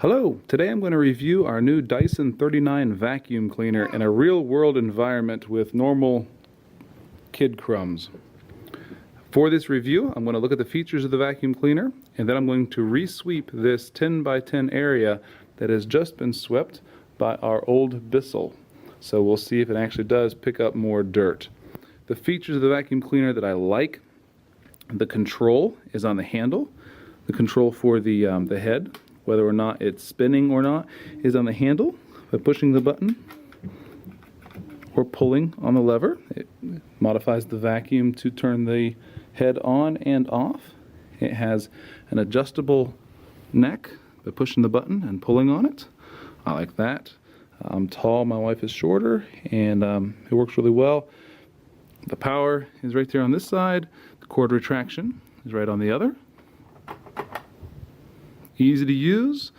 Hello, today I'm going to review our new Dyson 39 vacuum cleaner in a real-world environment with normal kid crumbs. For this review, I'm going to look at the features of the vacuum cleaner, and then I'm going to re-sweep this 10 by 10 area that has just been swept by our old Bissell. So we'll see if it actually does pick up more dirt. The features of the vacuum cleaner that I like: the control is on the handle. The control for the head, whether or not it's spinning or not, is on the handle by pushing the button or pulling on the lever. It modifies the vacuum to turn the head on and off. It has an adjustable neck by pushing the button and pulling on it. I like that. I'm tall, my wife is shorter, and it works really well. The power is right there on this side. The cord retraction is right on the other. Easy to use.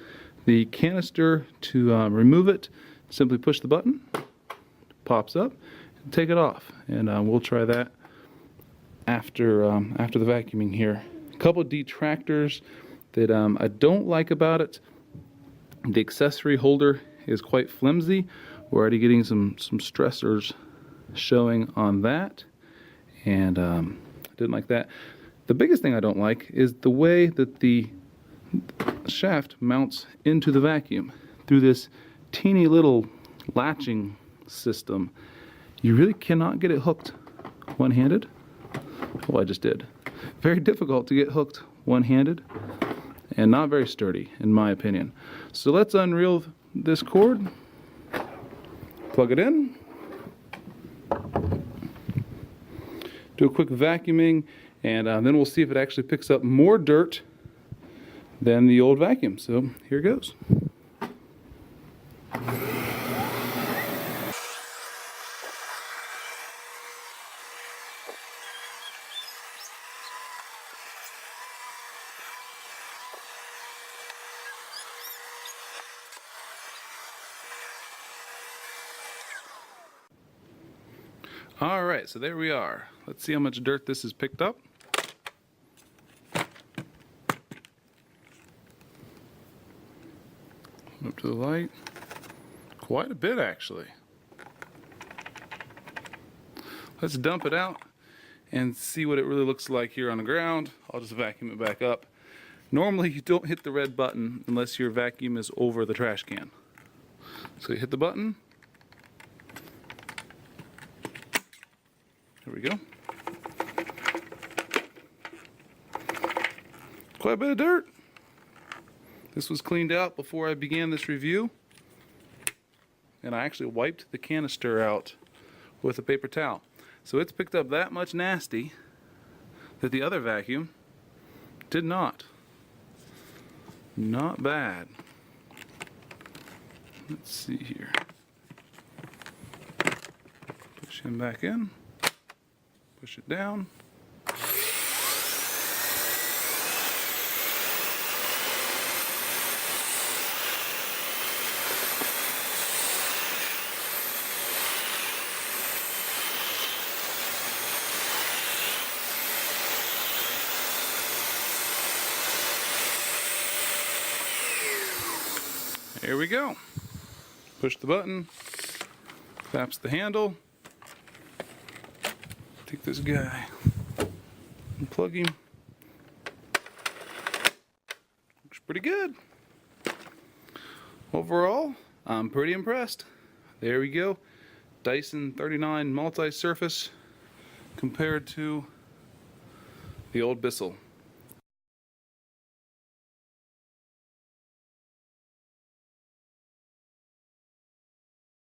The canister, to remove it, simply push the button, pops up, and take it off. And we'll try that after the vacuuming here. A couple detractors that I don't like about it. The accessory holder is quite flimsy. We're already getting some stressors showing on that, and I didn't like that. The biggest thing I don't like is the way that the shaft mounts into the vacuum through this teeny little latching system. You really cannot get it hooked one-handed. Oh, I just did. Very difficult to get hooked one-handed, and not very sturdy in my opinion. So let's unreel this cord, plug it in, do a quick vacuuming, and then we'll see if it actually picks up more dirt than the old vacuum. So here goes. All right, so there we are. Let's see how much dirt this has picked up. Up to the light. Quite a bit, actually. Let's dump it out and see what it really looks like here on the ground. I'll just vacuum it back up. Normally you don't hit the red button unless your vacuum is over the trash can. So you hit the button. There we go. Quite a bit of dirt. This was cleaned out before I began this review, and I actually wiped the canister out with a paper towel. So it's picked up that much nasty that the other vacuum did not. Not bad. Let's see here. Push him back in. Push it down. There we go. Push the button, claps the handle. Take this guy and plug him. Looks pretty good. Overall, I'm pretty impressed. There we go. Dyson 39 multi-surface compared to the old Bissell.